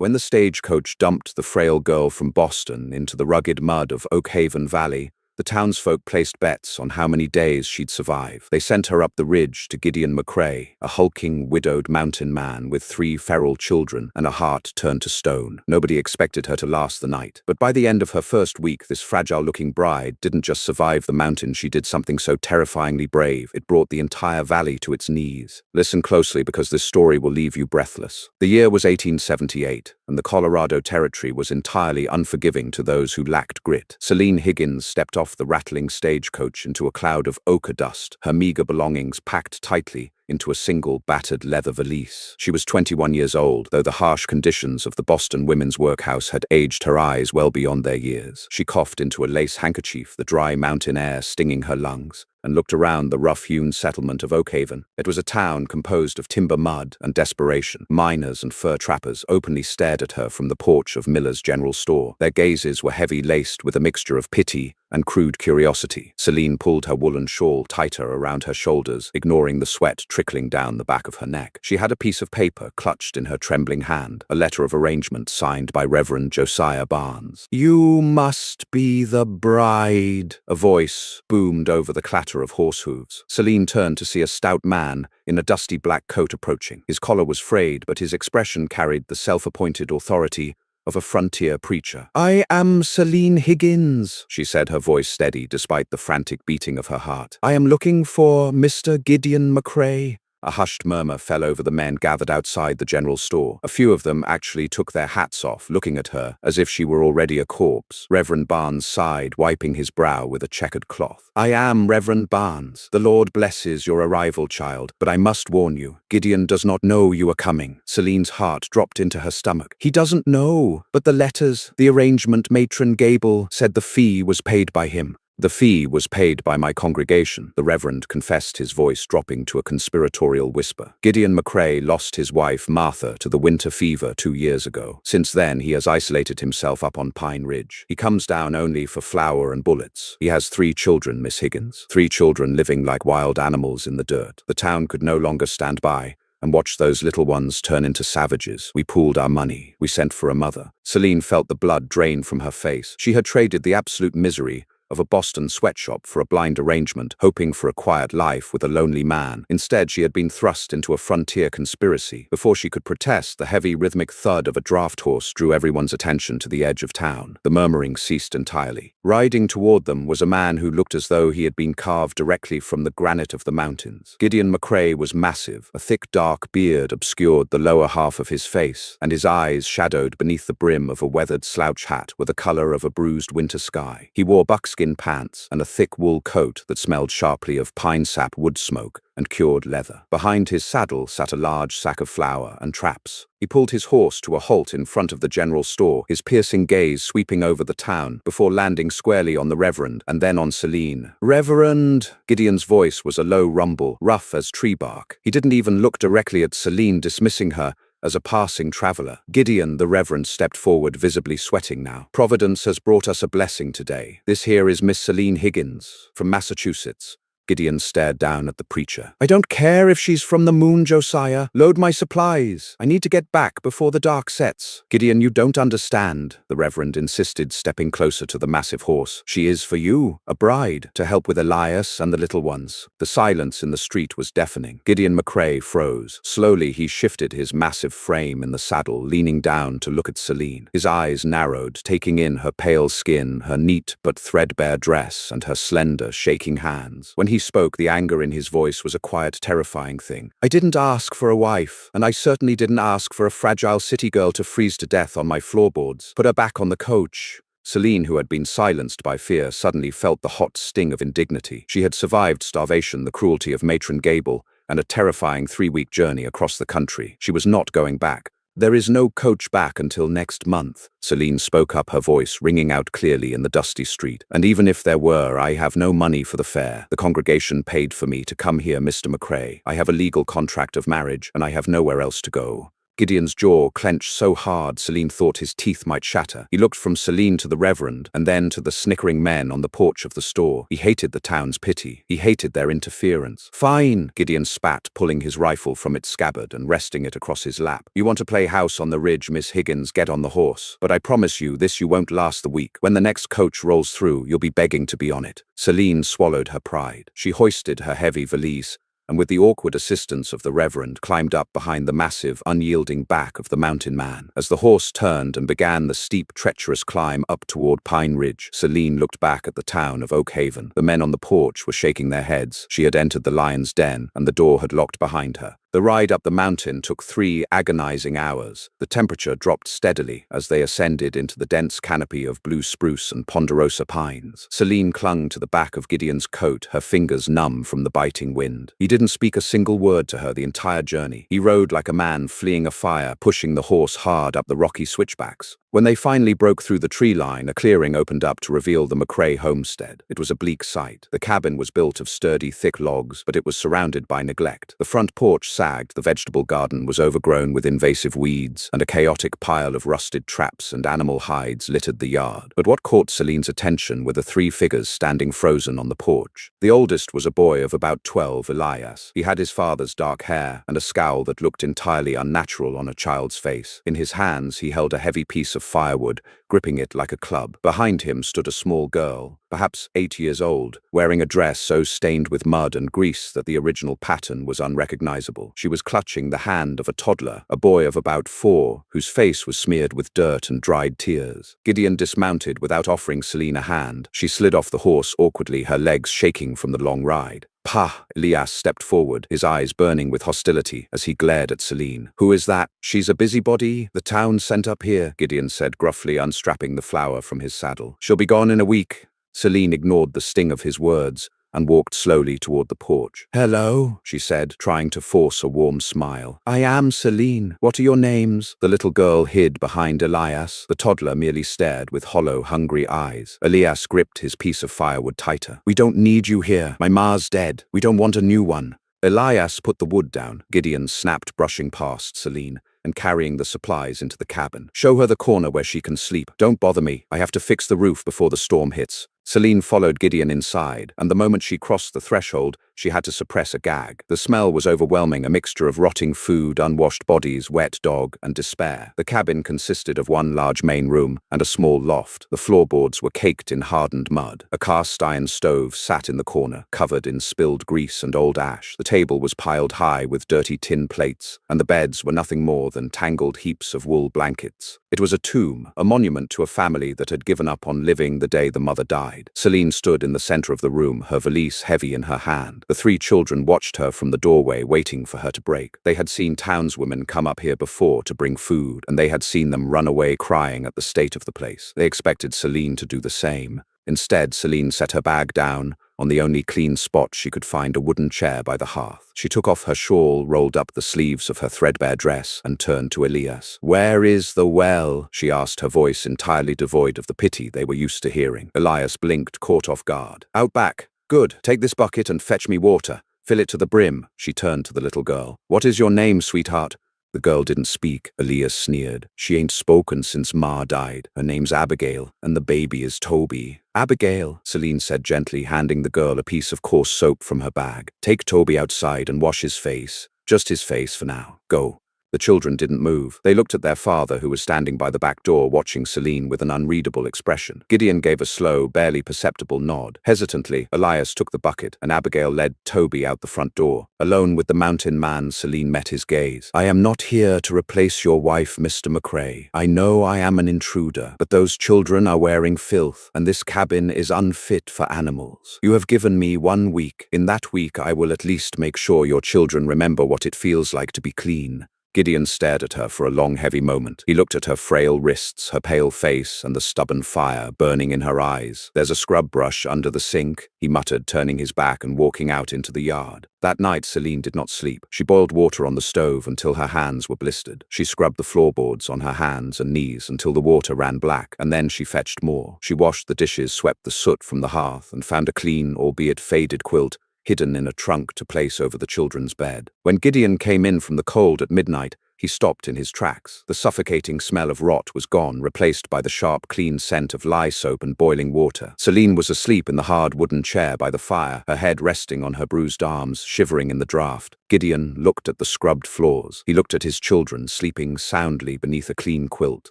When the stagecoach dumped the frail girl from Boston into the rugged mud of Oakhaven Valley, the townsfolk placed bets on how many days she'd survive. They sent her up the ridge to Gideon McCrae, a hulking, widowed mountain man with 3 feral children and a heart turned to stone. Nobody expected her to last the night. But by the end of her first week, this fragile-looking bride didn't just survive the mountain, she did something so terrifyingly brave, it brought the entire valley to its knees. Listen closely because this story will leave you breathless. The year was 1878, and the Colorado Territory was entirely unforgiving to those who lacked grit. Celine Higgins stepped off the rattling stagecoach into a cloud of ochre dust, her meager belongings packed tightly into a single battered leather valise. She was 21 years old, though the harsh conditions of the Boston women's workhouse had aged her eyes well beyond their years. She coughed into a lace handkerchief, the dry mountain air stinging her lungs, and looked around the rough-hewn settlement of Oakhaven. It was a town composed of timber mud and desperation. Miners and fur trappers openly stared at her from the porch of Miller's General Store. Their gazes were heavy-laced with a mixture of pity and crude curiosity. Celine pulled her woolen shawl tighter around her shoulders, ignoring the sweat trickling down the back of her neck. She had a piece of paper clutched in her trembling hand, a letter of arrangement signed by Reverend Josiah Barnes. "You must be the bride," a voice boomed over the clatter of horse hooves. Celine turned to see a stout man in a dusty black coat approaching. His collar was frayed, but his expression carried the self-appointed authority of a frontier preacher. "I am Celine Higgins," she said, her voice steady despite the frantic beating of her heart. "I am looking for Mr. Gideon McCrae." A hushed murmur fell over the men gathered outside the general store. A few of them actually took their hats off, looking at her as if she were already a corpse. Reverend Barnes sighed, wiping his brow with a checkered cloth. "I am Reverend Barnes. The Lord blesses your arrival, child, but I must warn you, Gideon does not know you are coming." Celine's heart dropped into her stomach. "He doesn't know, but the letters, the arrangement, Matron Gable said the fee was paid by him." "The fee was paid by my congregation," the Reverend confessed, his voice dropping to a conspiratorial whisper. "Gideon McCrae lost his wife, Martha, to the winter fever 2 years ago. Since then, he has isolated himself up on Pine Ridge. He comes down only for flour and bullets. He has 3 children, Miss Higgins. 3 children living like wild animals in the dirt. The town could no longer stand by and watch those little ones turn into savages. We pooled our money. We sent for a mother." Celine felt the blood drain from her face. She had traded the absolute misery of a Boston sweatshop for a blind arrangement, hoping for a quiet life with a lonely man. Instead, she had been thrust into a frontier conspiracy. Before she could protest, the heavy rhythmic thud of a draft horse drew everyone's attention to the edge of town. The murmuring ceased entirely. Riding toward them was a man who looked as though he had been carved directly from the granite of the mountains. Gideon McCrae was massive. A thick dark beard obscured the lower half of his face, and his eyes, shadowed beneath the brim of a weathered slouch hat, were the color of a bruised winter sky. He wore buckskin pants and a thick wool coat that smelled sharply of pine sap, wood smoke, and cured leather. Behind his saddle sat a large sack of flour and traps. He pulled his horse to a halt in front of the general store, his piercing gaze sweeping over the town before landing squarely on the Reverend and then on Celine. "Reverend!" Gideon's voice was a low rumble, rough as tree bark. He didn't even look directly at Celine, dismissing her as a passing traveler. "Gideon," the Reverend stepped forward, visibly sweating now. "Providence has brought us a blessing today. This here is Miss Celine Higgins, from Massachusetts." Gideon stared down at the preacher. "I don't care if she's from the moon, Josiah. Load my supplies. I need to get back before the dark sets." "Gideon, you don't understand," the Reverend insisted, stepping closer to the massive horse. "She is for you, a bride, to help with Elias and the little ones." The silence in the street was deafening. Gideon McCrae froze. Slowly, he shifted his massive frame in the saddle, leaning down to look at Celine. His eyes narrowed, taking in her pale skin, her neat but threadbare dress, and her slender, shaking hands. When he spoke, the anger in his voice was a quiet, terrifying thing. "I didn't ask for a wife, and I certainly didn't ask for a fragile city girl to freeze to death on my floorboards. Put her back on the coach." Celine, who had been silenced by fear, suddenly felt the hot sting of indignity. She had survived starvation, the cruelty of Matron Gable, and a terrifying 3-week journey across the country. She was not going back. "There is no coach back until next month," Celine spoke up, her voice ringing out clearly in the dusty street. "And even if there were, I have no money for the fare. The congregation paid for me to come here, Mr. McCrae. I have a legal contract of marriage, and I have nowhere else to go." Gideon's jaw clenched so hard Celine thought his teeth might shatter. He looked from Celine to the Reverend, and then to the snickering men on the porch of the store. He hated the town's pity. He hated their interference. "Fine," Gideon spat, pulling his rifle from its scabbard and resting it across his lap. "You want to play house on the ridge, Miss Higgins, get on the horse. But I promise you, you won't last the week. When the next coach rolls through, you'll be begging to be on it." Celine swallowed her pride. She hoisted her heavy valise, and with the awkward assistance of the Reverend, climbed up behind the massive, unyielding back of the mountain man. As the horse turned and began the steep, treacherous climb up toward Pine Ridge, Celine looked back at the town of Oak Haven. The men on the porch were shaking their heads. She had entered the lion's den, and the door had locked behind her. The ride up the mountain took 3 agonizing hours. The temperature dropped steadily as they ascended into the dense canopy of blue spruce and ponderosa pines. Celine clung to the back of Gideon's coat, her fingers numb from the biting wind. He didn't speak a single word to her the entire journey. He rode like a man fleeing a fire, pushing the horse hard up the rocky switchbacks. When they finally broke through the tree line, a clearing opened up to reveal the McCrae homestead. It was a bleak sight. The cabin was built of sturdy, thick logs, but it was surrounded by neglect. The front porch sagged, the vegetable garden was overgrown with invasive weeds, and a chaotic pile of rusted traps and animal hides littered the yard. But what caught Celine's attention were the 3 figures standing frozen on the porch. The oldest was a boy of about 12, Elias. He had his father's dark hair and a scowl that looked entirely unnatural on a child's face. In his hands, he held a heavy piece of firewood, gripping it like a club. Behind him stood a small girl, perhaps 8 years old, wearing a dress so stained with mud and grease that the original pattern was unrecognizable. She was clutching the hand of a toddler, a boy of about 4, whose face was smeared with dirt and dried tears. Gideon dismounted without offering Celine a hand. She slid off the horse awkwardly, her legs shaking from the long ride. "Pah!" Elias stepped forward, his eyes burning with hostility as he glared at Celine. "Who is that? She's a busybody the town sent up here," Gideon said gruffly, unstrapping the flower from his saddle. "She'll be gone in a week." Celine ignored the sting of his words and walked slowly toward the porch. "Hello," she said, trying to force a warm smile. "I am Celine. What are your names?" The little girl hid behind Elias. The toddler merely stared with hollow, hungry eyes. Elias gripped his piece of firewood tighter. "We don't need you here. My ma's dead. We don't want a new one." Elias put the wood down. Gideon snapped, brushing past Celine and carrying the supplies into the cabin. "Show her the corner where she can sleep. Don't bother me. I have to fix the roof before the storm hits." Celine followed Gideon inside, and the moment she crossed the threshold, she had to suppress a gag. The smell was overwhelming, a mixture of rotting food, unwashed bodies, wet dog, and despair. The cabin consisted of one large main room and a small loft. The floorboards were caked in hardened mud. A cast-iron stove sat in the corner, covered in spilled grease and old ash. The table was piled high with dirty tin plates, and the beds were nothing more than tangled heaps of wool blankets. It was a tomb, a monument to a family that had given up on living the day the mother died. Celine stood in the center of the room, her valise heavy in her hand. The 3 children watched her from the doorway, waiting for her to break. They had seen townswomen come up here before to bring food, and they had seen them run away crying at the state of the place. They expected Celine to do the same. Instead, Celine set her bag down on the only clean spot she could find, a wooden chair by the hearth. She took off her shawl, rolled up the sleeves of her threadbare dress, and turned to Elias. "Where is the well?" she asked, her voice entirely devoid of the pity they were used to hearing. Elias blinked, caught off guard. "Out back." "Good. Take this bucket and fetch me water. Fill it to the brim." She turned to the little girl. "What is your name, sweetheart?" The girl didn't speak. Elias sneered. "She ain't spoken since Ma died. Her name's Abigail, and the baby is Toby." "Abigail," Celine said gently, handing the girl a piece of coarse soap from her bag. "Take Toby outside and wash his face. Just his face for now. Go." The children didn't move. They looked at their father, who was standing by the back door watching Celine with an unreadable expression. Gideon gave a slow, barely perceptible nod. Hesitantly, Elias took the bucket, and Abigail led Toby out the front door. Alone with the mountain man, Celine met his gaze. "I am not here to replace your wife, Mr. McCrae. I know I am an intruder, but those children are wearing filth, and this cabin is unfit for animals. You have given me 1 week. In that week, I will at least make sure your children remember what it feels like to be clean." Gideon stared at her for a long, heavy moment. He looked at her frail wrists, her pale face, and the stubborn fire burning in her eyes. "There's a scrub brush under the sink," he muttered, turning his back and walking out into the yard. That night, Celine did not sleep. She boiled water on the stove until her hands were blistered. She scrubbed the floorboards on her hands and knees until the water ran black, and then she fetched more. She washed the dishes, swept the soot from the hearth, and found a clean, albeit faded quilt hidden in a trunk to place over the children's bed. When Gideon came in from the cold at midnight, He stopped in his tracks. The suffocating smell of rot was gone, replaced by the sharp, clean scent of lye soap and boiling water. Celine was asleep in the hard wooden chair by the fire, her head resting on her bruised arms, shivering in the draught. Gideon looked at the scrubbed floors. He looked at his children, sleeping soundly beneath a clean quilt.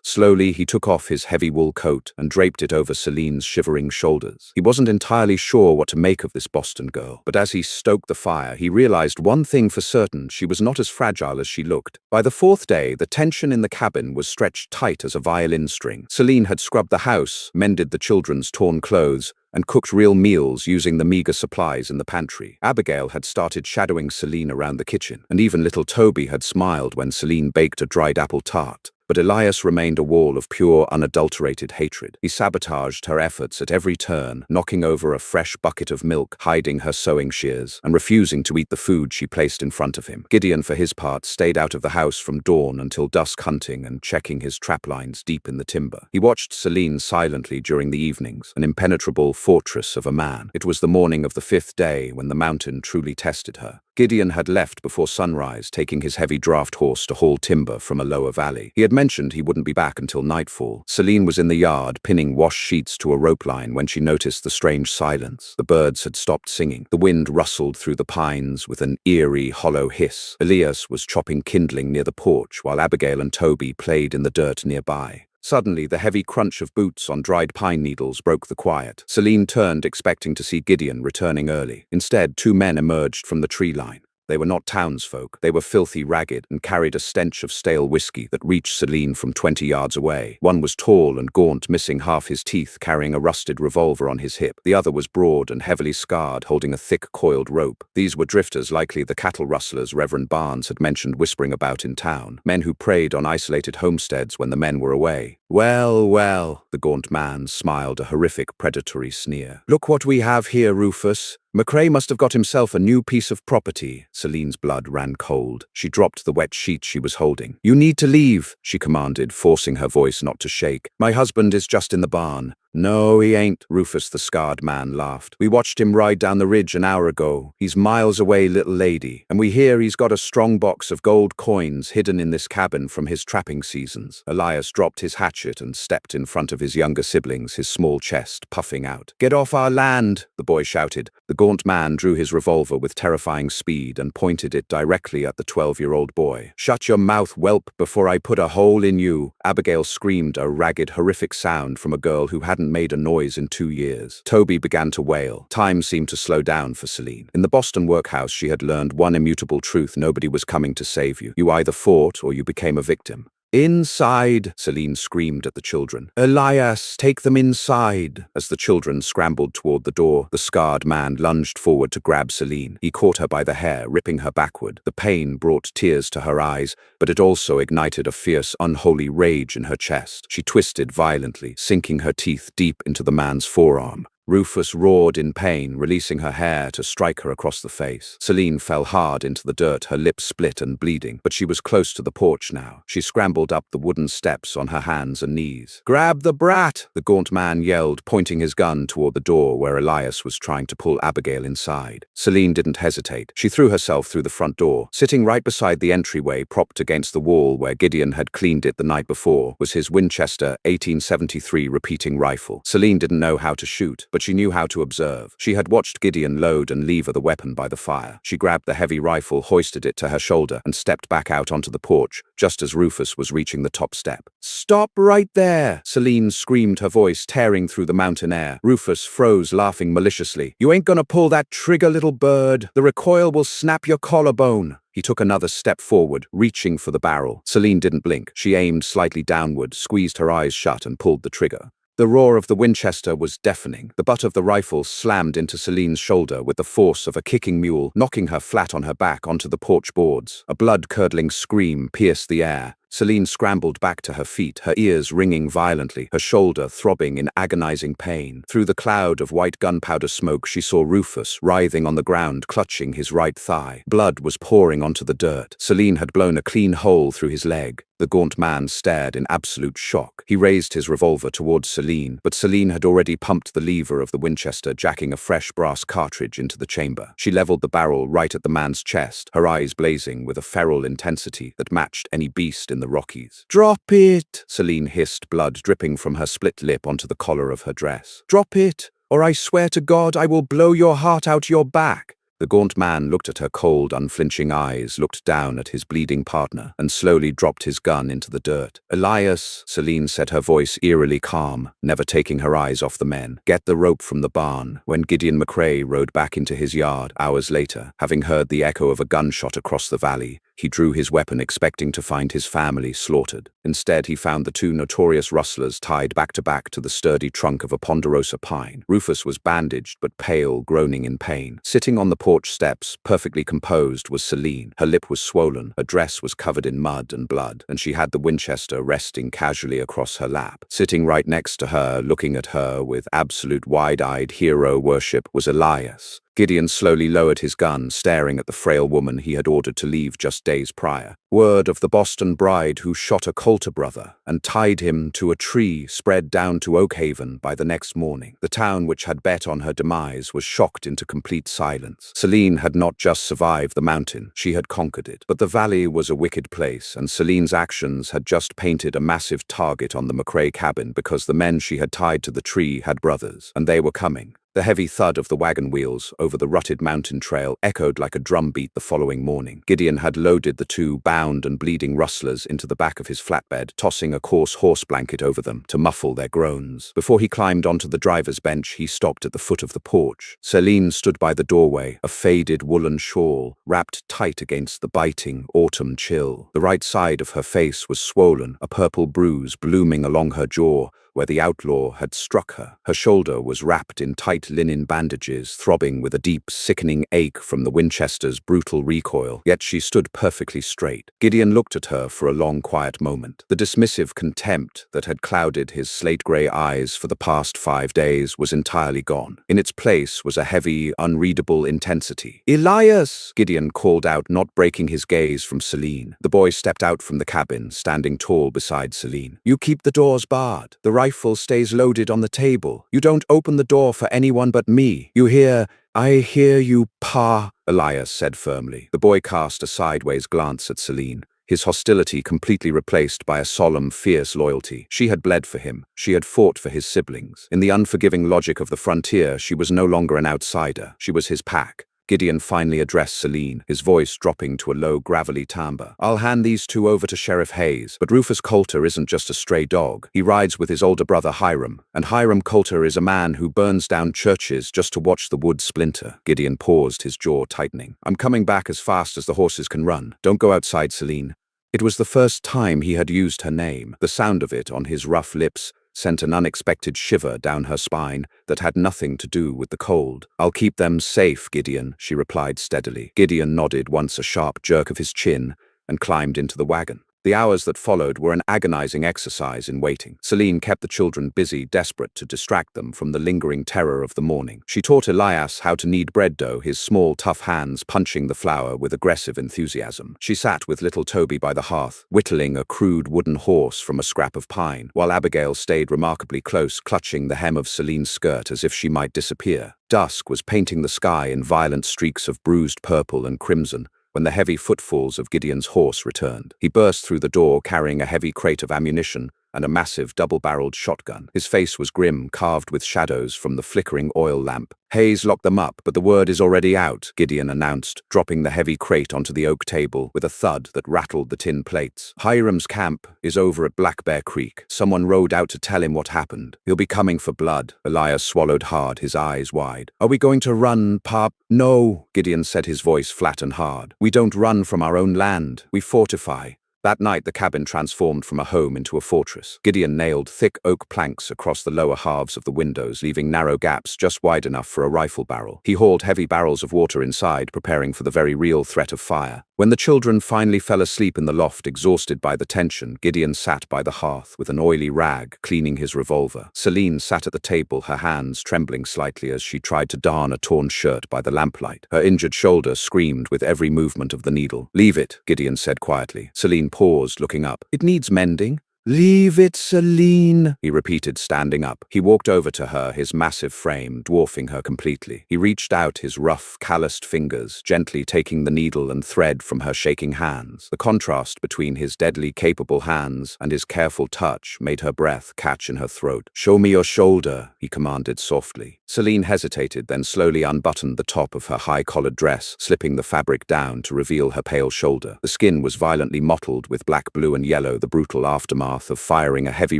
Slowly, he took off his heavy wool coat and draped it over Celine's shivering shoulders. He wasn't entirely sure what to make of this Boston girl, but as he stoked the fire, he realized one thing for certain: she was not as fragile as she looked. By the fourth day, the tension in the cabin was stretched tight as a violin string. Celine had scrubbed the house, mended the children's torn clothes, and cooked real meals using the meager supplies in the pantry. Abigail had started shadowing Celine around the kitchen, and even little Toby had smiled when Celine baked a dried apple tart. But Elias remained a wall of pure, unadulterated hatred. He sabotaged her efforts at every turn, knocking over a fresh bucket of milk, hiding her sewing shears, and refusing to eat the food she placed in front of him. Gideon, for his part, stayed out of the house from dawn until dusk, hunting and checking his trap lines deep in the timber. He watched Celine silently during the evenings, an impenetrable fortress of a man. It was the morning of the fifth day when the mountain truly tested her. Gideon had left before sunrise, taking his heavy draft horse to haul timber from a lower valley. He had mentioned he wouldn't be back until nightfall. Celine was in the yard, pinning wash sheets to a rope line when she noticed the strange silence. The birds had stopped singing. The wind rustled through the pines with an eerie, hollow hiss. Elias was chopping kindling near the porch, while Abigail and Toby played in the dirt nearby. Suddenly, the heavy crunch of boots on dried pine needles broke the quiet. Celine turned, expecting to see Gideon returning early. Instead, two men emerged from the tree line. They were not townsfolk. They were filthy ragged and carried a stench of stale whiskey that reached Celine from 20 yards away. One was tall and gaunt, missing half his teeth, carrying a rusted revolver on his hip. The other was broad and heavily scarred, holding a thick coiled rope. These were drifters, likely the cattle rustlers Reverend Barnes had mentioned whispering about in town. Men who preyed on isolated homesteads when the men were away. "Well, well," the gaunt man smiled, a horrific predatory sneer. "Look what we have here, Rufus. McCrae must have got himself a new piece of property." Celine's blood ran cold. She dropped the wet sheet she was holding. "You need to leave," she commanded, forcing her voice not to shake. "My husband is just in the barn." "No, he ain't," Rufus the scarred man laughed. "We watched him ride down the ridge an hour ago. He's miles away, little lady. And we hear he's got a strong box of gold coins hidden in this cabin from his trapping seasons." Elias dropped his hatchet and stepped in front of his younger siblings, his small chest puffing out. "Get off our land," the boy shouted. The gaunt man drew his revolver with terrifying speed and pointed it directly at the 12-year-old boy. "Shut your mouth, whelp, before I put a hole in you." Abigail screamed, a ragged, horrific sound from a girl who hadn't made a noise in 2 years. Toby began to wail. Time seemed to slow down for Celine. In the Boston workhouse, she had learned one immutable truth: nobody was coming to save you. You either fought or you became a victim. "Inside!" Celine screamed at the children. "Elias, take them inside!" As the children scrambled toward the door, the scarred man lunged forward to grab Celine. He caught her by the hair, ripping her backward. The pain brought tears to her eyes, but it also ignited a fierce, unholy rage in her chest. She twisted violently, sinking her teeth deep into the man's forearm. Rufus roared in pain, releasing her hair to strike her across the face. Celine fell hard into the dirt, her lips split and bleeding, but she was close to the porch now. She scrambled up the wooden steps on her hands and knees. "Grab the brat!" the gaunt man yelled, pointing his gun toward the door where Elias was trying to pull Abigail inside. Celine didn't hesitate. She threw herself through the front door. Sitting right beside the entryway, propped against the wall where Gideon had cleaned it the night before, was his Winchester 1873 repeating rifle. Celine didn't know how to shoot, but she knew how to observe. She had watched Gideon load and lever the weapon by the fire. She grabbed the heavy rifle, hoisted it to her shoulder, and stepped back out onto the porch, just as Rufus was reaching the top step. "Stop right there!" Celine screamed, her voice tearing through the mountain air. Rufus froze, laughing maliciously. "You ain't gonna pull that trigger, little bird. The recoil will snap your collarbone." He took another step forward, reaching for the barrel. Celine didn't blink. She aimed slightly downward, squeezed her eyes shut, and pulled the trigger. The roar of the Winchester was deafening. The butt of the rifle slammed into Celine's shoulder with the force of a kicking mule, knocking her flat on her back onto the porch boards. A blood-curdling scream pierced the air. Celine scrambled back to her feet, her ears ringing violently, her shoulder throbbing in agonizing pain. Through the cloud of white gunpowder smoke, she saw Rufus writhing on the ground, clutching his right thigh. Blood was pouring onto the dirt. Celine had blown a clean hole through his leg. The gaunt man stared in absolute shock. He raised his revolver towards Celine, but Celine had already pumped the lever of the Winchester, jacking a fresh brass cartridge into the chamber. She leveled the barrel right at the man's chest, her eyes blazing with a feral intensity that matched any beast in the Rockies. "Drop it!" Celine hissed, blood dripping from her split lip onto the collar of her dress. "Drop it, or I swear to God I will blow your heart out your back." The gaunt man looked at her cold, unflinching eyes, looked down at his bleeding partner, and slowly dropped his gun into the dirt. "Elias," Celine said, her voice eerily calm, never taking her eyes off the men. "Get the rope from the barn." When Gideon McCrae rode back into his yard, hours later, having heard the echo of a gunshot across the valley, he drew his weapon expecting to find his family slaughtered. Instead, he found the two notorious rustlers tied back to the sturdy trunk of a ponderosa pine. Rufus was bandaged but pale, groaning in pain. Sitting on the porch steps, perfectly composed, was Celine. Her lip was swollen, her dress was covered in mud and blood, and she had the Winchester resting casually across her lap. Sitting right next to her, looking at her with absolute wide-eyed hero worship, was Elias. Gideon slowly lowered his gun, staring at the frail woman he had ordered to leave just days prior. Word of the Boston bride who shot a Coulter brother and tied him to a tree spread down to Oak Haven by the next morning. The town which had bet on her demise was shocked into complete silence. Celine had not just survived the mountain, she had conquered it. But the valley was a wicked place, and Celine's actions had just painted a massive target on the McCrae cabin because the men she had tied to the tree had brothers, and they were coming. The heavy thud of the wagon wheels over the rutted mountain trail echoed like a drumbeat the following morning. Gideon had loaded the two bound and bleeding rustlers into the back of his flatbed, tossing a coarse horse blanket over them to muffle their groans. Before he climbed onto the driver's bench, he stopped at the foot of the porch. Celine stood by the doorway, a faded woolen shawl wrapped tight against the biting autumn chill. The right side of her face was swollen, a purple bruise blooming along her jaw where the outlaw had struck her. Her shoulder was wrapped in tight linen bandages, throbbing with a deep, sickening ache from the Winchester's brutal recoil, yet she stood perfectly straight. Gideon looked at her for a long, quiet moment. The dismissive contempt that had clouded his slate-gray eyes for the past 5 days was entirely gone. In its place was a heavy, unreadable intensity. "Elias!" Gideon called out, not breaking his gaze from Celine. The boy stepped out from the cabin, standing tall beside Celine. "You keep the doors barred. The rifle stays loaded on the table. You don't open the door for anyone but me. You hear?" "I hear you, Pa," Elias said firmly. The boy cast a sideways glance at Celine, his hostility completely replaced by a solemn, fierce loyalty. She had bled for him. She had fought for his siblings. In the unforgiving logic of the frontier, she was no longer an outsider. She was his pack. Gideon finally addressed Celine, his voice dropping to a low, gravelly timbre. "I'll hand these two over to Sheriff Hayes, but Rufus Coulter isn't just a stray dog. He rides with his older brother Hiram, and Hiram Coulter is a man who burns down churches just to watch the wood splinter." Gideon paused, his jaw tightening. "I'm coming back as fast as the horses can run. Don't go outside, Celine." It was the first time he had used her name. The sound of it on his rough lips sent an unexpected shiver down her spine that had nothing to do with the cold. "I'll keep them safe, Gideon," she replied steadily. Gideon nodded once, a sharp jerk of his chin, and climbed into the wagon. The hours that followed were an agonizing exercise in waiting. Celine kept the children busy, desperate to distract them from the lingering terror of the morning. She taught Elias how to knead bread dough, his small, tough hands punching the flour with aggressive enthusiasm. She sat with little Toby by the hearth, whittling a crude wooden horse from a scrap of pine, while Abigail stayed remarkably close, clutching the hem of Celine's skirt as if she might disappear. Dusk was painting the sky in violent streaks of bruised purple and crimson when the heavy footfalls of Gideon's horse returned. He burst through the door carrying a heavy crate of ammunition and a massive double-barreled shotgun. His face was grim, carved with shadows from the flickering oil lamp. "Hayes locked them up, but the word is already out," Gideon announced, dropping the heavy crate onto the oak table with a thud that rattled the tin plates. "Hiram's camp is over at Black Bear Creek. Someone rode out to tell him what happened. He'll be coming for blood." Elias swallowed hard, his eyes wide. "Are we going to run, Pop?" "No," Gideon said, his voice flat and hard. "We don't run from our own land. We fortify." That night, the cabin transformed from a home into a fortress. Gideon nailed thick oak planks across the lower halves of the windows, leaving narrow gaps just wide enough for a rifle barrel. He hauled heavy barrels of water inside, preparing for the very real threat of fire. When the children finally fell asleep in the loft, exhausted by the tension, Gideon sat by the hearth with an oily rag, cleaning his revolver. Celine sat at the table, her hands trembling slightly as she tried to darn a torn shirt by the lamplight. Her injured shoulder screamed with every movement of the needle. "Leave it," Gideon said quietly. Celine paused, looking up. "It needs mending." "Leave it, Celine," he repeated, standing up. He walked over to her, his massive frame dwarfing her completely. He reached out his rough, calloused fingers, gently taking the needle and thread from her shaking hands. The contrast between his deadly capable hands and his careful touch made her breath catch in her throat. "Show me your shoulder," he commanded softly. Celine hesitated, then slowly unbuttoned the top of her high-collared dress, slipping the fabric down to reveal her pale shoulder. The skin was violently mottled with black, blue, and yellow, the brutal aftermath of firing a heavy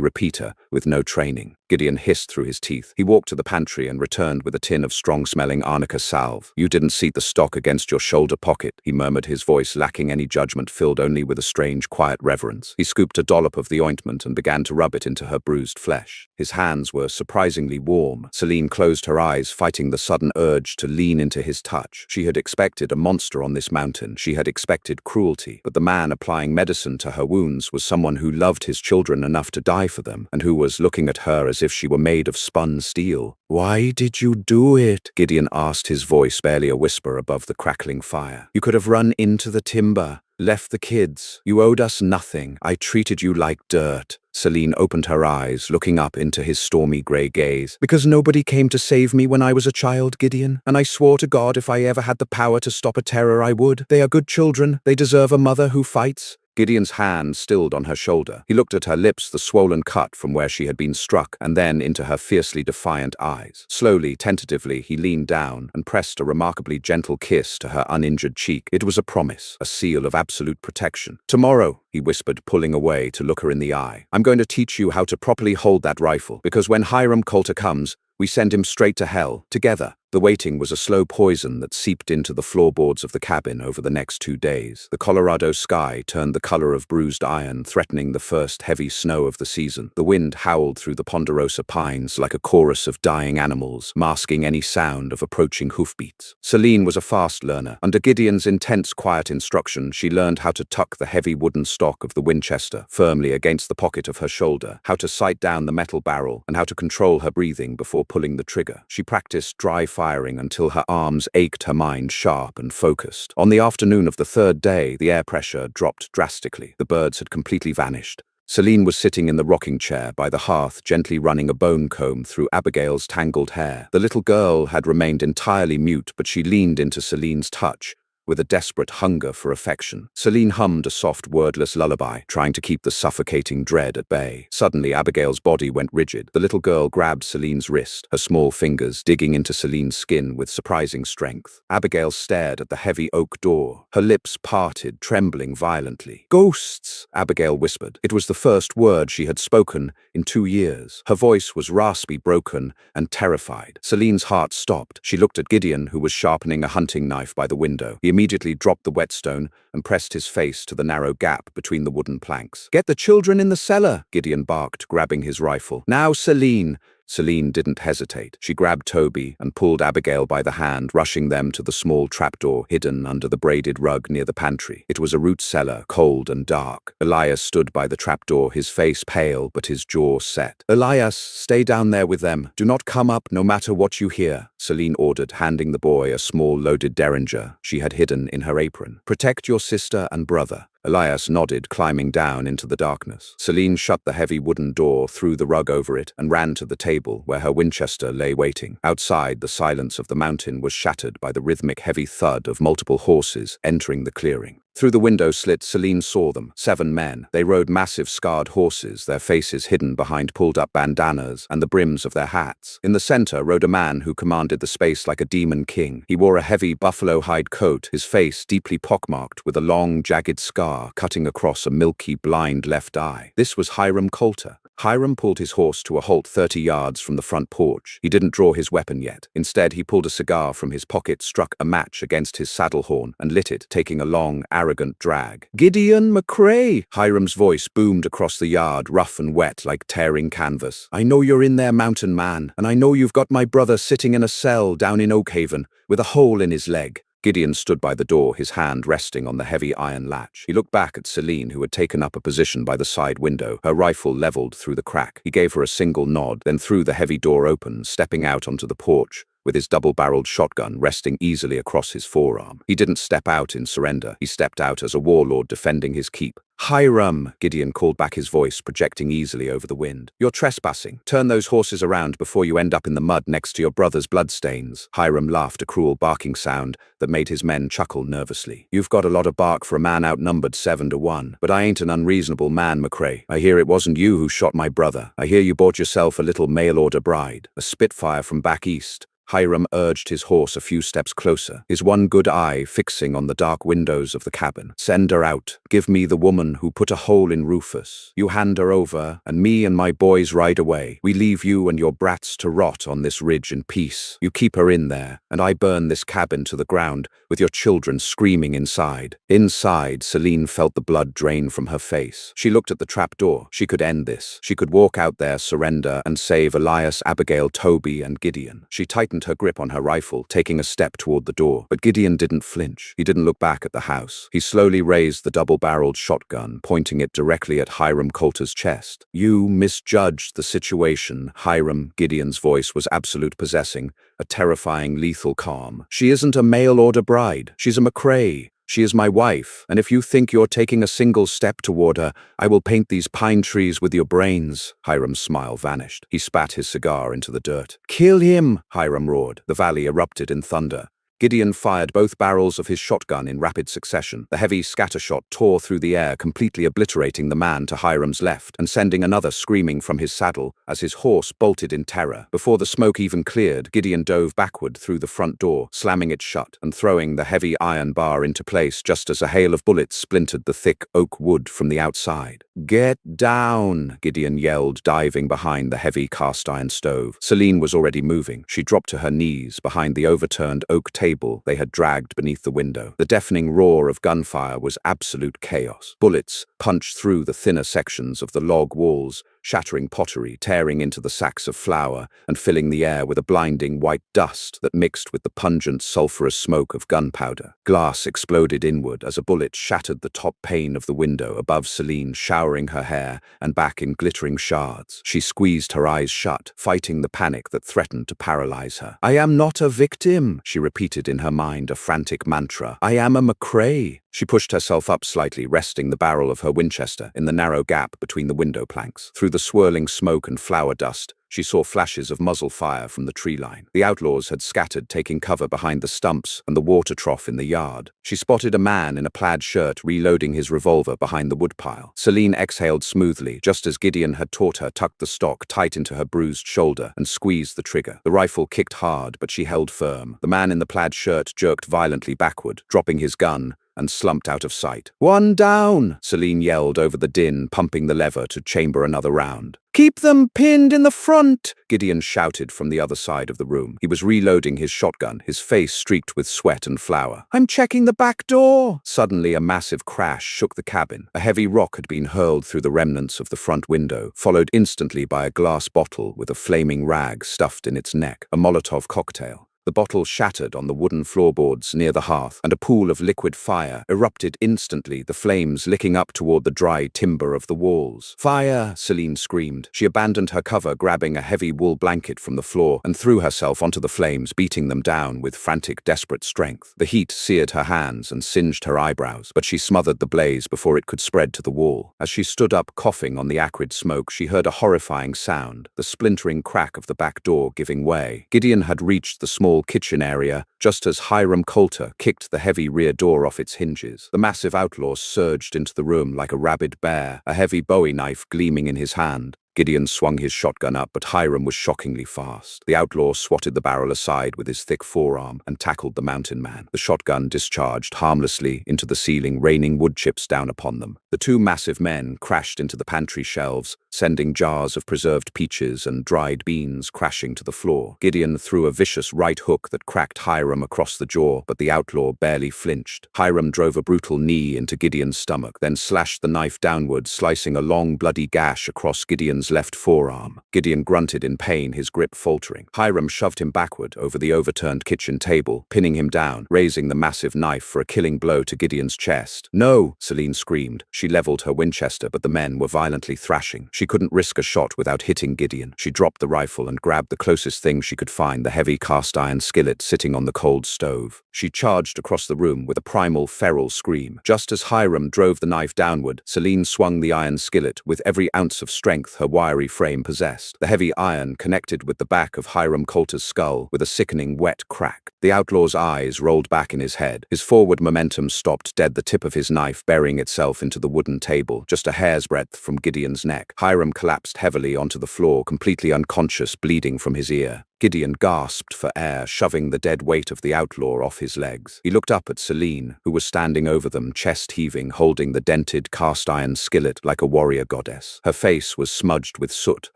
repeater with no training. Gideon hissed through his teeth. He walked to the pantry and returned with a tin of strong-smelling arnica salve. "You didn't seat the stock against your shoulder pocket," he murmured, his voice lacking any judgment, filled only with a strange, quiet reverence. He scooped a dollop of the ointment and began to rub it into her bruised flesh. His hands were surprisingly warm. Celine closed her eyes, fighting the sudden urge to lean into his touch. She had expected a monster on this mountain. She had expected cruelty. But the man applying medicine to her wounds was someone who loved his children enough to die for them, and who was looking at her as if she were made of spun steel. "Why did you do it?" Gideon asked, his voice barely a whisper above the crackling fire. "You could have run into the timber, left the kids. You owed us nothing. I treated you like dirt." Celine opened her eyes, looking up into his stormy gray gaze. "Because nobody came to save me when I was a child, Gideon, and I swore to God if I ever had the power to stop a terror I would. They are good children. They deserve a mother who fights." Gideon's hand stilled on her shoulder. He looked at her lips, the swollen cut from where she had been struck, and then into her fiercely defiant eyes. Slowly, tentatively, he leaned down and pressed a remarkably gentle kiss to her uninjured cheek. It was a promise, a seal of absolute protection. "Tomorrow," he whispered, pulling away to look her in the eye, "I'm going to teach you how to properly hold that rifle, because when Hiram Coulter comes, we send him straight to hell, together." The waiting was a slow poison that seeped into the floorboards of the cabin over the next 2 days. The Colorado sky turned the color of bruised iron, threatening the first heavy snow of the season. The wind howled through the ponderosa pines like a chorus of dying animals, masking any sound of approaching hoofbeats. Celine was a fast learner. Under Gideon's intense, quiet instruction, she learned how to tuck the heavy wooden stock of the Winchester firmly against the pocket of her shoulder, how to sight down the metal barrel, and how to control her breathing before pulling the trigger. She practiced dry firing until her arms ached, her mind sharp and focused. On the afternoon of the 3rd day, the air pressure dropped drastically. The birds had completely vanished. Celine was sitting in the rocking chair by the hearth, gently running a bone comb through Abigail's tangled hair. The little girl had remained entirely mute, but she leaned into Celine's touch with a desperate hunger for affection. Celine hummed a soft, wordless lullaby, trying to keep the suffocating dread at bay. Suddenly, Abigail's body went rigid. The little girl grabbed Celine's wrist, her small fingers digging into Celine's skin with surprising strength. Abigail stared at the heavy oak door, her lips parted, trembling violently. "Ghosts," Abigail whispered. It was the first word she had spoken in 2 years. Her voice was raspy, broken, and terrified. Celine's heart stopped. She looked at Gideon, who was sharpening a hunting knife by the window. He immediately dropped the whetstone and pressed his face to the narrow gap between the wooden planks. "Get the children in the cellar," Gideon barked, grabbing his rifle. "Now, Celine." Celine didn't hesitate. She grabbed Toby and pulled Abigail by the hand, rushing them to the small trapdoor hidden under the braided rug near the pantry. It was a root cellar, cold and dark. Elias stood by the trapdoor, his face pale but his jaw set. "Elias, stay down there with them. Do not come up no matter what you hear," Celine ordered, handing the boy a small loaded derringer she had hidden in her apron. "Protect your sister and brother." Elias nodded, climbing down into the darkness. Celine shut the heavy wooden door, threw the rug over it, and ran to the table where her Winchester lay waiting. Outside, the silence of the mountain was shattered by the rhythmic heavy thud of multiple horses entering the clearing. Through the window slit, Celine saw them, 7 men. They rode massive scarred horses, their faces hidden behind pulled-up bandanas and the brims of their hats. In the center rode a man who commanded the space like a demon king. He wore a heavy buffalo hide coat, his face deeply pockmarked with a long, jagged scar cutting across a milky, blind left eye. This was Hiram Coulter. Hiram pulled his horse to a halt 30 yards from the front porch. He didn't draw his weapon yet. Instead, he pulled a cigar from his pocket, struck a match against his saddle horn, and lit it, taking a long, arrogant drag. "Gideon McCrae!" Hiram's voice boomed across the yard, rough and wet like tearing canvas. "I know you're in there, mountain man, and I know you've got my brother sitting in a cell down in Oakhaven with a hole in his leg." Gideon stood by the door, his hand resting on the heavy iron latch. He looked back at Celine, who had taken up a position by the side window, her rifle leveled through the crack. He gave her a single nod, then threw the heavy door open, stepping out onto the porch with his double-barreled shotgun resting easily across his forearm. He didn't step out in surrender. He stepped out as a warlord defending his keep. "Hiram," Gideon called back, his voice projecting easily over the wind. "You're trespassing. Turn those horses around before you end up in the mud next to your brother's bloodstains." Hiram laughed, a cruel barking sound that made his men chuckle nervously. "You've got a lot of bark for a man outnumbered 7-1. But I ain't an unreasonable man, McCrae. I hear it wasn't you who shot my brother. I hear you bought yourself a little mail-order bride, a Spitfire from back east." Hiram urged his horse a few steps closer, his one good eye fixing on the dark windows of the cabin. "Send her out. Give me the woman who put a hole in Rufus. You hand her over, and me and my boys ride away. We leave you and your brats to rot on this ridge in peace. You keep her in there, and I burn this cabin to the ground, with your children screaming inside." Inside, Celine felt the blood drain from her face. She looked at the trap door. She could end this. She could walk out there, surrender, and save Elias, Abigail, Toby, and Gideon. She tightened her grip on her rifle, taking a step toward the door. But Gideon didn't flinch. He didn't look back at the house. He slowly raised the double-barreled shotgun, pointing it directly at Hiram Coulter's chest. "You misjudged the situation, Hiram." Gideon's voice was absolute, possessing a terrifying, lethal calm. "She isn't a mail-order bride. She's a McCrae. She is my wife, and if you think you're taking a single step toward her, I will paint these pine trees with your brains." Hiram's smile vanished. He spat his cigar into the dirt. "Kill him!" Hiram roared. The valley erupted in thunder. Gideon fired both barrels of his shotgun in rapid succession. The heavy scattershot tore through the air, completely obliterating the man to Hiram's left, and sending another screaming from his saddle as his horse bolted in terror. Before the smoke even cleared, Gideon dove backward through the front door, slamming it shut and throwing the heavy iron bar into place just as a hail of bullets splintered the thick oak wood from the outside. "Get down!" Gideon yelled, diving behind the heavy cast-iron stove. Celine was already moving. She dropped to her knees behind the overturned oak table they had dragged beneath the window. The deafening roar of gunfire was absolute chaos. Bullets punched through the thinner sections of the log walls, shattering pottery, tearing into the sacks of flour, and filling the air with a blinding white dust that mixed with the pungent, sulphurous smoke of gunpowder. Glass exploded inward as a bullet shattered the top pane of the window above Celine, showering her hair and back in glittering shards. She squeezed her eyes shut, fighting the panic that threatened to paralyze her. "I am not a victim," she repeated in her mind, a frantic mantra. "I am a McCrae." She pushed herself up slightly, resting the barrel of her Winchester in the narrow gap between the window planks. Through the swirling smoke and flour dust, she saw flashes of muzzle fire from the tree line. The outlaws had scattered, taking cover behind the stumps and the water trough in the yard. She spotted a man in a plaid shirt reloading his revolver behind the woodpile. Celine exhaled smoothly, just as Gideon had taught her, tucked the stock tight into her bruised shoulder and squeezed the trigger. The rifle kicked hard, but she held firm. The man in the plaid shirt jerked violently backward, dropping his gun, and slumped out of sight. "One down!" Celine yelled over the din, pumping the lever to chamber another round. "Keep them pinned in the front!" Gideon shouted from the other side of the room. He was reloading his shotgun, his face streaked with sweat and flour. "I'm checking the back door!" Suddenly, a massive crash shook the cabin. A heavy rock had been hurled through the remnants of the front window, followed instantly by a glass bottle with a flaming rag stuffed in its neck, a Molotov cocktail. The bottle shattered on the wooden floorboards near the hearth, and a pool of liquid fire erupted instantly, the flames licking up toward the dry timber of the walls. "Fire!" Celine screamed. She abandoned her cover, grabbing a heavy wool blanket from the floor, and threw herself onto the flames, beating them down with frantic, desperate strength. The heat seared her hands and singed her eyebrows, but she smothered the blaze before it could spread to the wall. As she stood up, coughing on the acrid smoke, she heard a horrifying sound, the splintering crack of the back door giving way. Gideon had reached the small kitchen area just as Hiram Coulter kicked the heavy rear door off its hinges. The massive outlaw surged into the room like a rabid bear, a heavy Bowie knife gleaming in his hand. Gideon swung his shotgun up, but Hiram was shockingly fast. The outlaw swatted the barrel aside with his thick forearm and tackled the mountain man. The shotgun discharged harmlessly into the ceiling, raining wood chips down upon them. The two massive men crashed into the pantry shelves, sending jars of preserved peaches and dried beans crashing to the floor. Gideon threw a vicious right hook that cracked Hiram across the jaw, but the outlaw barely flinched. Hiram drove a brutal knee into Gideon's stomach, then slashed the knife downward, slicing a long, bloody gash across Gideon's Gideon's left forearm. Gideon grunted in pain, his grip faltering. Hiram shoved him backward over the overturned kitchen table, pinning him down, raising the massive knife for a killing blow to Gideon's chest. "No!" Celine screamed. She leveled her Winchester, but the men were violently thrashing. She couldn't risk a shot without hitting Gideon. She dropped the rifle and grabbed the closest thing she could find, the heavy cast-iron skillet sitting on the cold stove. She charged across the room with a primal, feral scream. Just as Hiram drove the knife downward, Celine swung the iron skillet with every ounce of strength her wiry frame possessed. The heavy iron connected with the back of Hiram Coulter's skull with a sickening wet crack. The outlaw's eyes rolled back in his head. His forward momentum stopped dead, the tip of his knife burying itself into the wooden table, just a hair's breadth from Gideon's neck. Hiram collapsed heavily onto the floor, completely unconscious, bleeding from his ear. Gideon gasped for air, shoving the dead weight of the outlaw off his legs. He looked up at Celine, who was standing over them, chest heaving, holding the dented cast-iron skillet like a warrior goddess. Her face was smudged with soot,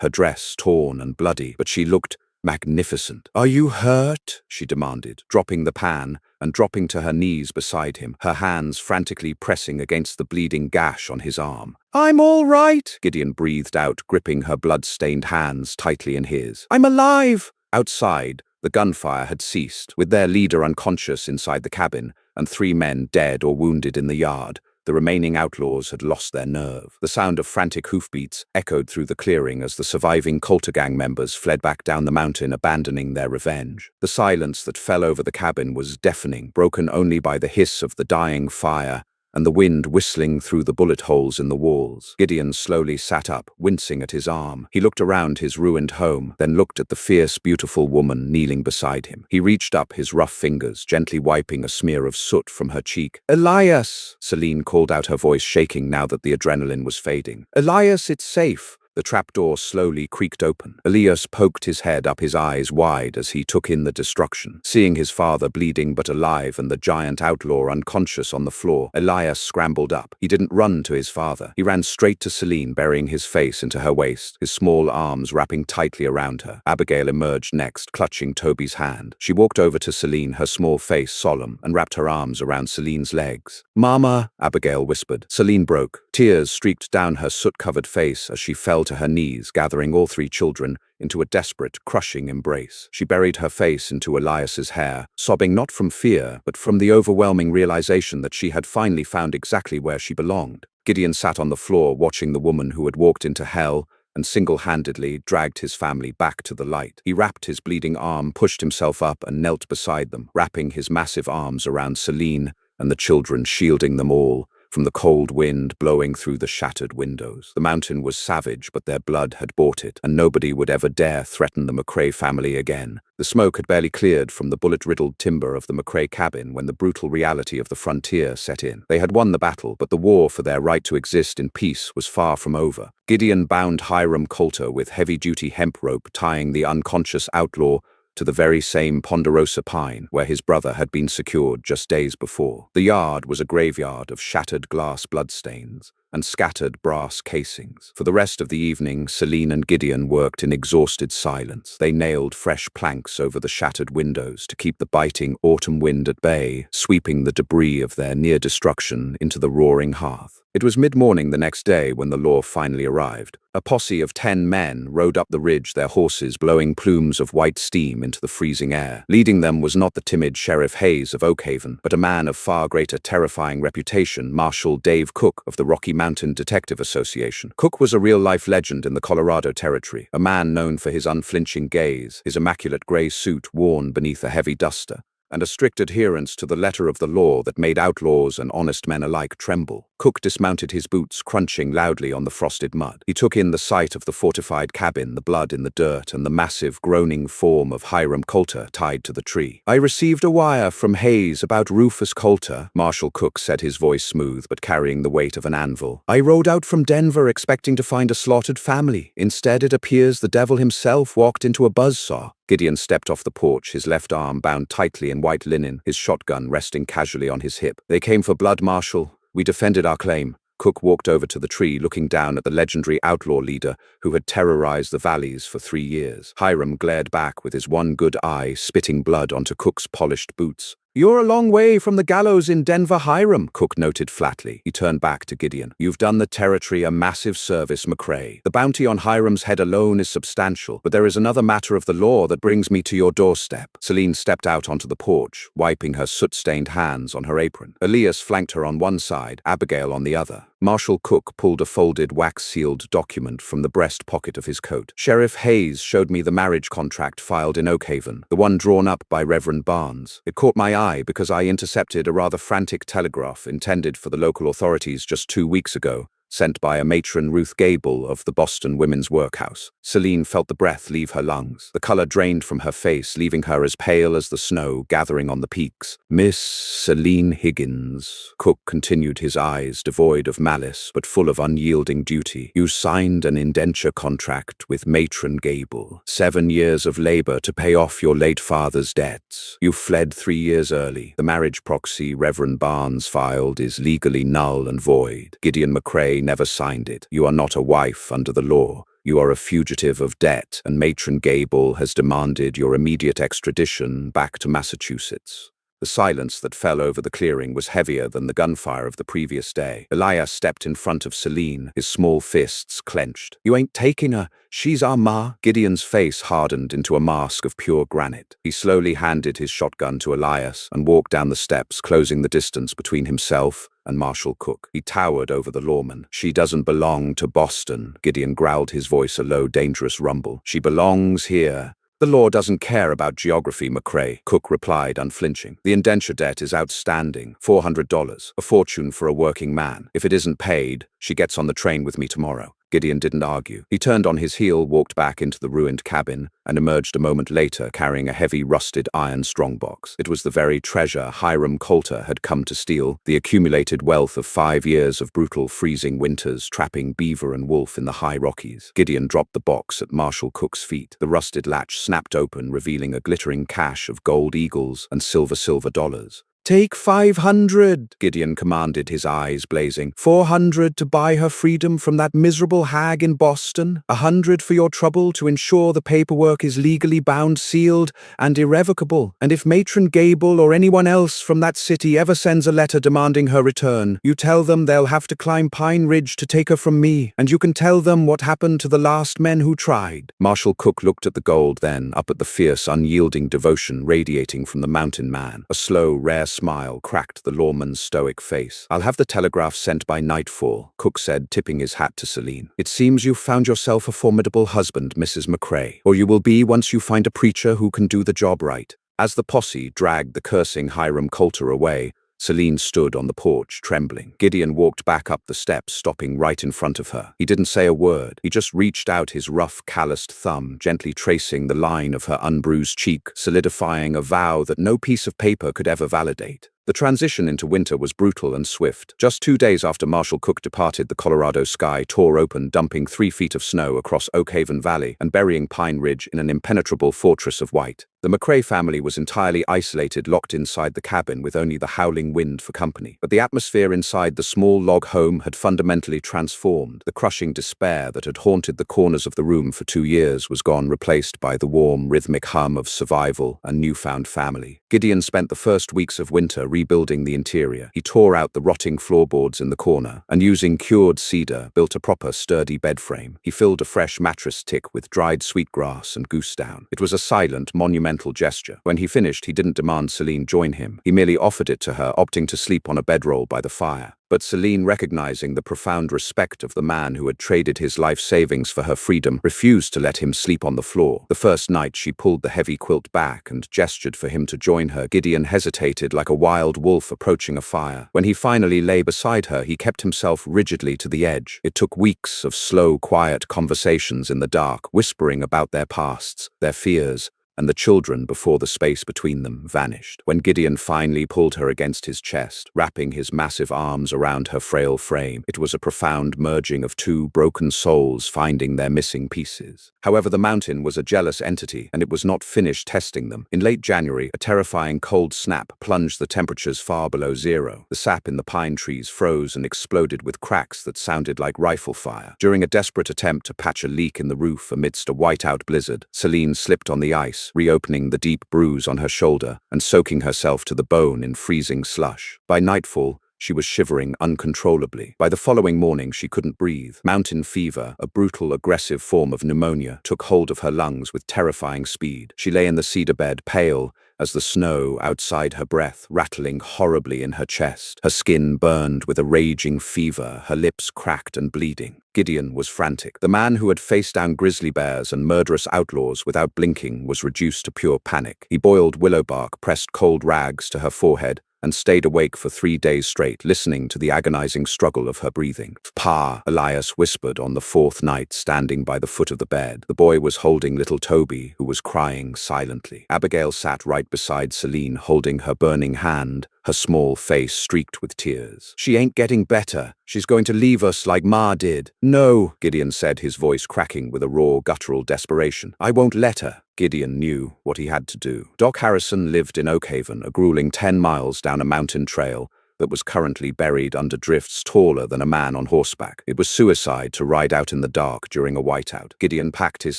her dress torn and bloody, but she looked magnificent. "Are you hurt?" she demanded, dropping the pan and dropping to her knees beside him, her hands frantically pressing against the bleeding gash on his arm. "I'm all right," Gideon breathed out, gripping her blood-stained hands tightly in his. "I'm alive." Outside, the gunfire had ceased, with their leader unconscious inside the cabin and 3 men dead or wounded in the yard. The remaining outlaws had lost their nerve. The sound of frantic hoofbeats echoed through the clearing as the surviving Coulter gang members fled back down the mountain, abandoning their revenge. The silence that fell over the cabin was deafening, broken only by the hiss of the dying fire and the wind whistling through the bullet holes in the walls. Gideon slowly sat up, wincing at his arm. He looked around his ruined home, then looked at the fierce, beautiful woman kneeling beside him. He reached up his rough fingers, gently wiping a smear of soot from her cheek. "Elias!" Celine called out, her voice shaking now that the adrenaline was fading. "Elias, it's safe." The trapdoor slowly creaked open. Elias poked his head up, his eyes wide as he took in the destruction. Seeing his father bleeding but alive and the giant outlaw unconscious on the floor, Elias scrambled up. He didn't run to his father. He ran straight to Celine, burying his face into her waist, his small arms wrapping tightly around her. Abigail emerged next, clutching Toby's hand. She walked over to Celine, her small face solemn, and wrapped her arms around Celine's legs. "Mama," Abigail whispered. Celine broke. Tears streaked down her soot-covered face as she fell to her knees, gathering all 3 children into a desperate, crushing embrace. She buried her face into Elias's hair, sobbing not from fear, but from the overwhelming realization that she had finally found exactly where she belonged. Gideon sat on the floor, watching the woman who had walked into hell and single-handedly dragged his family back to the light. He wrapped his bleeding arm, pushed himself up, and knelt beside them, wrapping his massive arms around Celine and the children, shielding them all from the cold wind blowing through the shattered windows. The mountain was savage, but their blood had bought it, and nobody would ever dare threaten the McCrae family again. The smoke had barely cleared from the bullet-riddled timber of the McCrae cabin when the brutal reality of the frontier set in. They had won the battle, but the war for their right to exist in peace was far from over. Gideon bound Hiram Coulter with heavy-duty hemp rope, tying the unconscious outlaw to the very same ponderosa pine where his brother had been secured just days before. The yard was a graveyard of shattered glass bloodstains and scattered brass casings. For the rest of the evening, Celine and Gideon worked in exhausted silence. They nailed fresh planks over the shattered windows to keep the biting autumn wind at bay, sweeping the debris of their near destruction into the roaring hearth. It was mid-morning the next day when the law finally arrived. A posse of 10 men rode up the ridge, their horses blowing plumes of white steam into the freezing air. Leading them was not the timid Sheriff Hayes of Oakhaven, but a man of far greater terrifying reputation, Marshal Dave Cook of the Rocky Mountain Detective Association. Cook was a real-life legend in the Colorado Territory, a man known for his unflinching gaze, his immaculate gray suit worn beneath a heavy duster, and a strict adherence to the letter of the law that made outlaws and honest men alike tremble. Cook dismounted his boots, crunching loudly on the frosted mud. He took in the sight of the fortified cabin, the blood in the dirt, and the massive, groaning form of Hiram Coulter tied to the tree. "I received a wire from Hayes about Rufus Coulter," Marshal Cook said, his voice smooth but carrying the weight of an anvil. "I rode out from Denver expecting to find a slaughtered family. Instead, it appears the devil himself walked into a buzzsaw." Gideon stepped off the porch, his left arm bound tightly in white linen, his shotgun resting casually on his hip. "They came for blood, Marshal. We defended our claim." Cook walked over to the tree, looking down at the legendary outlaw leader who had terrorized the valleys for 3 years. Hiram glared back with his one good eye, spitting blood onto Cook's polished boots. You're a long way from the gallows in Denver, Hiram, Cook noted flatly. He turned back to Gideon. You've done the territory a massive service, McCrae. The bounty on Hiram's head alone is substantial, but there is another matter of the law that brings me to your doorstep. Celine stepped out onto the porch, wiping her soot-stained hands on her apron. Elias flanked her on one side, Abigail on the other. Marshal Cook pulled a folded, wax-sealed document from the breast pocket of his coat. Sheriff Hayes showed me the marriage contract filed in Oakhaven, the one drawn up by Reverend Barnes. It caught my eye because I intercepted a rather frantic telegraph intended for the local authorities just 2 weeks ago, sent by a matron Ruth Gable of the Boston Women's Workhouse. Celine felt the breath leave her lungs. The color drained from her face, leaving her as pale as the snow gathering on the peaks. Miss Celine Higgins, Cook continued, his eyes devoid of malice but full of unyielding duty. You signed an indenture contract with matron Gable. 7 years of labor to pay off your late father's debts. You fled 3 years early. The marriage proxy Reverend Barnes filed is legally null and void. Gideon McCrae never signed it. You are not a wife under the law. You are a fugitive of debt, and Matron Gable has demanded your immediate extradition back to Massachusetts. The silence that fell over the clearing was heavier than the gunfire of the previous day. Elias stepped in front of Celine, his small fists clenched. You ain't taking her. She's our ma. Gideon's face hardened into a mask of pure granite. He slowly handed his shotgun to Elias and walked down the steps, closing the distance between himself and Marshal Cook. He towered over the lawman. She doesn't belong to Boston. Gideon growled, his voice a low, dangerous rumble. She belongs here. The law doesn't care about geography, McCrae, Cook replied, unflinching. The indenture debt is outstanding, $400, a fortune for a working man. If it isn't paid, she gets on the train with me tomorrow. Gideon didn't argue. He turned on his heel, walked back into the ruined cabin, and emerged a moment later carrying a heavy rusted iron strongbox. It was the very treasure Hiram Coulter had come to steal, the accumulated wealth of 5 years of brutal freezing winters trapping beaver and wolf in the high Rockies. Gideon dropped the box at Marshal Cook's feet. The rusted latch snapped open, revealing a glittering cache of gold eagles and silver dollars. Take 500, Gideon commanded, his eyes blazing. 400 to buy her freedom from that miserable hag in Boston. 100 for your trouble to ensure the paperwork is legally bound, sealed, and irrevocable. And if Matron Gable or anyone else from that city ever sends a letter demanding her return, you tell them they'll have to climb Pine Ridge to take her from me, and you can tell them what happened to the last men who tried. Marshal Cook looked at the gold, then up at the fierce, unyielding devotion radiating from the mountain man. A slow, rare smile cracked the lawman's stoic face. I'll have the telegraph sent by nightfall, Cook said, tipping his hat to Celine. It seems you've found yourself a formidable husband, Mrs. McCrae, or you will be once you find a preacher who can do the job right. As the posse dragged the cursing Hiram Coulter away, Celine stood on the porch, trembling. Gideon walked back up the steps, stopping right in front of her. He didn't say a word. He just reached out his rough, calloused thumb, gently tracing the line of her unbruised cheek, solidifying a vow that no piece of paper could ever validate. The transition into winter was brutal and swift. Just 2 days after Marshal Cook departed, the Colorado sky tore open, dumping 3 feet of snow across Oakhaven Valley and burying Pine Ridge in an impenetrable fortress of white. The McCrae family was entirely isolated, locked inside the cabin with only the howling wind for company. But the atmosphere inside the small log home had fundamentally transformed. The crushing despair that had haunted the corners of the room for 2 years was gone, replaced by the warm, rhythmic hum of survival and newfound family. Gideon spent the first weeks of winter rebuilding the interior. He tore out the rotting floorboards in the corner and, using cured cedar, built a proper, sturdy bed frame. He filled a fresh mattress tick with dried sweetgrass and goose down. It was a silent, monumental gesture. When he finished, he didn't demand Celine join him. He merely offered it to her, opting to sleep on a bedroll by the fire. But Celine, recognizing the profound respect of the man who had traded his life savings for her freedom, refused to let him sleep on the floor. The first night, she pulled the heavy quilt back and gestured for him to join her. Gideon hesitated like a wild wolf approaching a fire. When he finally lay beside her, he kept himself rigidly to the edge. It took weeks of slow, quiet conversations in the dark, whispering about their pasts, their fears, and the children before the space between them vanished. When Gideon finally pulled her against his chest, wrapping his massive arms around her frail frame, it was a profound merging of 2 broken souls finding their missing pieces. However, the mountain was a jealous entity, and it was not finished testing them. In late January, a terrifying cold snap plunged the temperatures far below zero. The sap in the pine trees froze and exploded with cracks that sounded like rifle fire. During a desperate attempt to patch a leak in the roof amidst a whiteout blizzard, Celine slipped on the ice, ice, reopening the deep bruise on her shoulder and soaking herself to the bone in freezing slush. By nightfall, she was shivering uncontrollably. By the following morning, she couldn't breathe. Mountain fever, a brutal, aggressive form of pneumonia, took hold of her lungs with terrifying speed. She lay in the cedar bed, pale as the snow outside her breath, rattling horribly in her chest. Her skin burned with a raging fever, her lips cracked and bleeding. Gideon was frantic. The man who had faced down grizzly bears and murderous outlaws without blinking was reduced to pure panic. He boiled willow bark, pressed cold rags to her forehead, and stayed awake for 3 days straight, listening to the agonizing struggle of her breathing. "Pa," Elias whispered on the 4th night, standing by the foot of the bed. The boy was holding little Toby, who was crying silently. Abigail sat right beside Celine, holding her burning hand, her small face streaked with tears. "She ain't getting better. She's going to leave us like Ma did." "No," Gideon said, his voice cracking with a raw, guttural desperation. "I won't let her." Gideon knew what he had to do. Doc Harrison lived in Oakhaven, a grueling 10 miles down a mountain trail that was currently buried under drifts taller than a man on horseback. It was suicide to ride out in the dark during a whiteout. Gideon packed his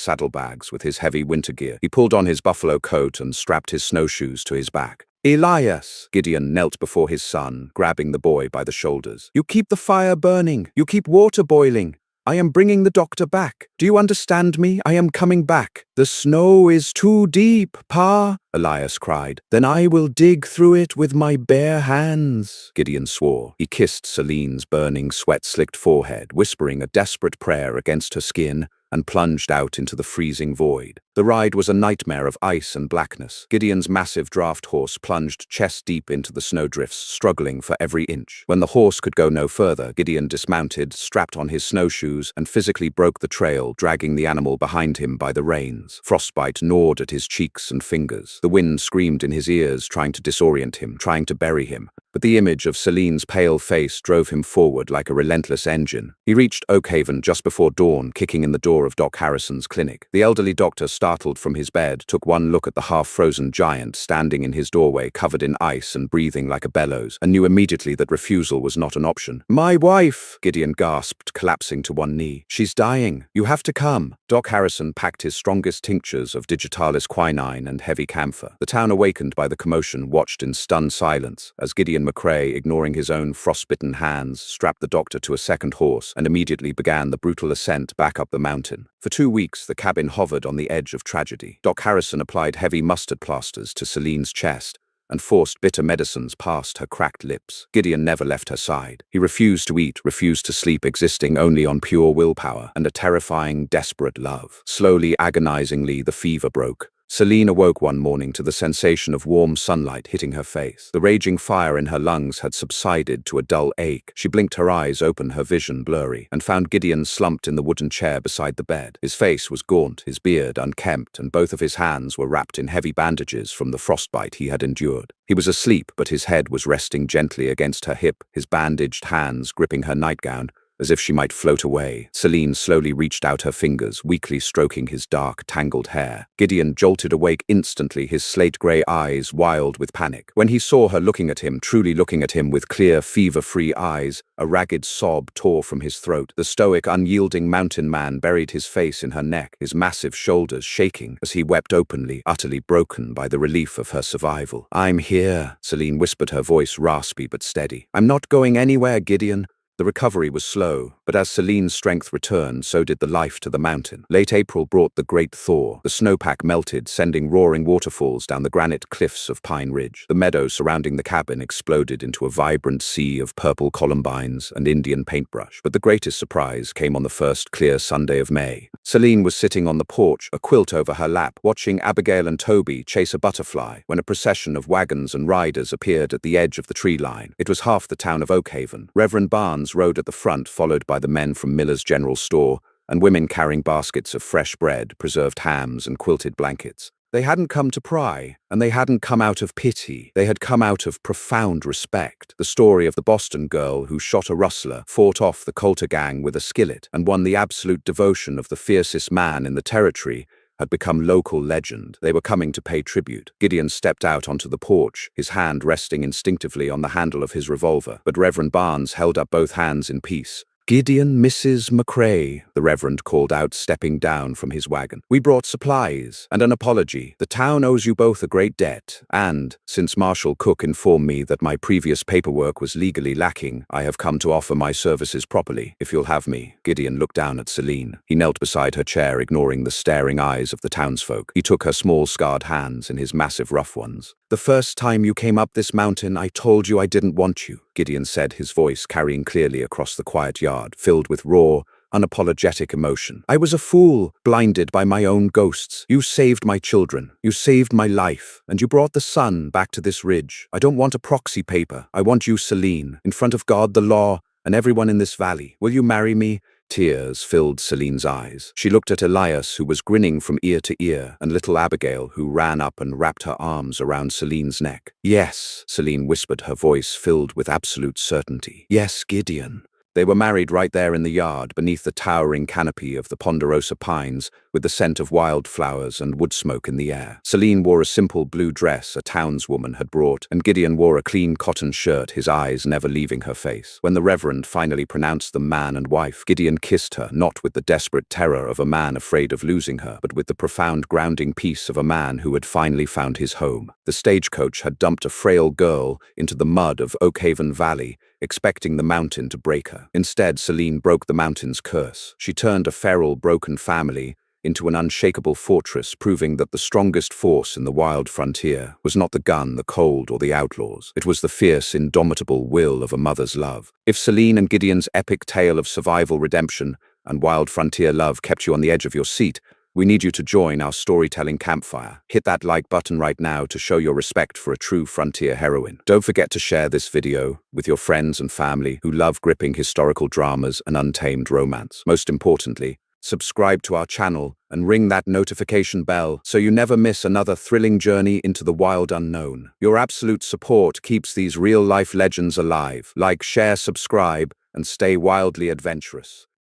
saddlebags with his heavy winter gear. He pulled on his buffalo coat and strapped his snowshoes to his back. "Elias!" Gideon knelt before his son, grabbing the boy by the shoulders. "You keep the fire burning. You keep water boiling. I am bringing the doctor back. Do you understand me? I am coming back." "The snow is too deep, Pa," Elias cried. "Then I will dig through it with my bare hands." Gideon swore. He kissed Celine's burning, sweat-slicked forehead, whispering a desperate prayer against her skin, and plunged out into the freezing void. The ride was a nightmare of ice and blackness. Gideon's massive draft horse plunged chest-deep into the snowdrifts, struggling for every inch. When the horse could go no further, Gideon dismounted, strapped on his snowshoes, and physically broke the trail, dragging the animal behind him by the reins. Frostbite gnawed at his cheeks and fingers. The wind screamed in his ears, trying to disorient him, trying to bury him. But the image of Celine's pale face drove him forward like a relentless engine. He reached Oakhaven just before dawn, kicking in the door of Doc Harrison's clinic. The elderly doctor, startled from his bed, took one look at the half-frozen giant standing in his doorway, covered in ice and breathing like a bellows, and knew immediately that refusal was not an option. "My wife!" Gideon gasped, collapsing to one knee. "She's dying. You have to come." Doc Harrison packed his strongest tinctures of digitalis quinine and heavy camphor. The town, awakened by the commotion, watched in stunned silence as Gideon McCrae, ignoring his own frostbitten hands, strapped the doctor to a second horse and immediately began the brutal ascent back up the mountain. For 2 weeks, the cabin hovered on the edge of tragedy. Doc Harrison applied heavy mustard plasters to Celine's chest and forced bitter medicines past her cracked lips. Gideon never left her side. He refused to eat, refused to sleep, existing only on pure willpower and a terrifying, desperate love. Slowly, agonizingly, the fever broke. Celine awoke one morning to the sensation of warm sunlight hitting her face. The raging fire in her lungs had subsided to a dull ache. She blinked her eyes open, her vision blurry, and found Gideon slumped in the wooden chair beside the bed. His face was gaunt, his beard unkempt, and both of his hands were wrapped in heavy bandages from the frostbite he had endured. He was asleep, but his head was resting gently against her hip, his bandaged hands gripping her nightgown, as if she might float away. Celine slowly reached out her fingers, weakly stroking his dark, tangled hair. Gideon jolted awake instantly, his slate-grey eyes wild with panic. When he saw her looking at him, truly looking at him with clear, fever-free eyes, a ragged sob tore from his throat. The stoic, unyielding mountain man buried his face in her neck, his massive shoulders shaking as he wept openly, utterly broken by the relief of her survival. "I'm here," Celine whispered, her voice raspy but steady. "I'm not going anywhere, Gideon." The recovery was slow, but as Celine's strength returned, so did the life to the mountain. Late April brought the great thaw. The snowpack melted, sending roaring waterfalls down the granite cliffs of Pine Ridge. The meadow surrounding the cabin exploded into a vibrant sea of purple columbines and Indian paintbrush. But the greatest surprise came on the first clear Sunday of May. Celine was sitting on the porch, a quilt over her lap, watching Abigail and Toby chase a butterfly, when a procession of wagons and riders appeared at the edge of the tree line. It was half the town of Oakhaven. Reverend Barnes rode at the front, followed by the men from Miller's General Store, and women carrying baskets of fresh bread, preserved hams, and quilted blankets. They hadn't come to pry, and they hadn't come out of pity. They had come out of profound respect. The story of the Boston girl who shot a rustler, fought off the Coulter gang with a skillet, and won the absolute devotion of the fiercest man in the territory had become local legend. They were coming to pay tribute. Gideon stepped out onto the porch, his hand resting instinctively on the handle of his revolver, but Reverend Barnes held up both hands in peace. Gideon, Mrs. McCrae, the Reverend called out, stepping down from his wagon. We brought supplies and an apology. The town owes you both a great debt, and, since Marshal Cook informed me that my previous paperwork was legally lacking, I have come to offer my services properly, if you'll have me. Gideon looked down at Celine. He knelt beside her chair, ignoring the staring eyes of the townsfolk. He took her small scarred hands in his massive rough ones. The first time you came up this mountain, I told you I didn't want you, Gideon said, his voice carrying clearly across the quiet yard, filled with raw, unapologetic emotion. I was a fool, blinded by my own ghosts. You saved my children. You saved my life. And you brought the sun back to this ridge. I don't want a proxy paper. I want you, Celine, in front of God, the law, and everyone in this valley. Will you marry me? Tears filled Celine's eyes. She looked at Elias, who was grinning from ear to ear, and little Abigail, who ran up and wrapped her arms around Celine's neck. Yes, Celine whispered, her voice filled with absolute certainty. Yes, Gideon. They were married right there in the yard, beneath the towering canopy of the ponderosa pines, with the scent of wildflowers and wood smoke in the air. Celine wore a simple blue dress a townswoman had brought, and Gideon wore a clean cotton shirt, his eyes never leaving her face. When the Reverend finally pronounced them man and wife, Gideon kissed her, not with the desperate terror of a man afraid of losing her, but with the profound grounding peace of a man who had finally found his home. The stagecoach had dumped a frail girl into the mud of Oakhaven Valley, expecting the mountain to break her. Instead, Celine broke the mountain's curse. She turned a feral, broken family into an unshakable fortress, proving that the strongest force in the wild frontier was not the gun, the cold, or the outlaws. It was the fierce, indomitable will of a mother's love. If Celine and Gideon's epic tale of survival, redemption, and wild frontier love kept you on the edge of your seat, we need you to join our storytelling campfire. Hit that like button right now to show your respect for a true frontier heroine. Don't forget to share this video with your friends and family who love gripping historical dramas and untamed romance. Most importantly, subscribe to our channel and ring that notification bell so you never miss another thrilling journey into the wild unknown. Your absolute support keeps these real-life legends alive. Like, share, subscribe, and stay wildly adventurous.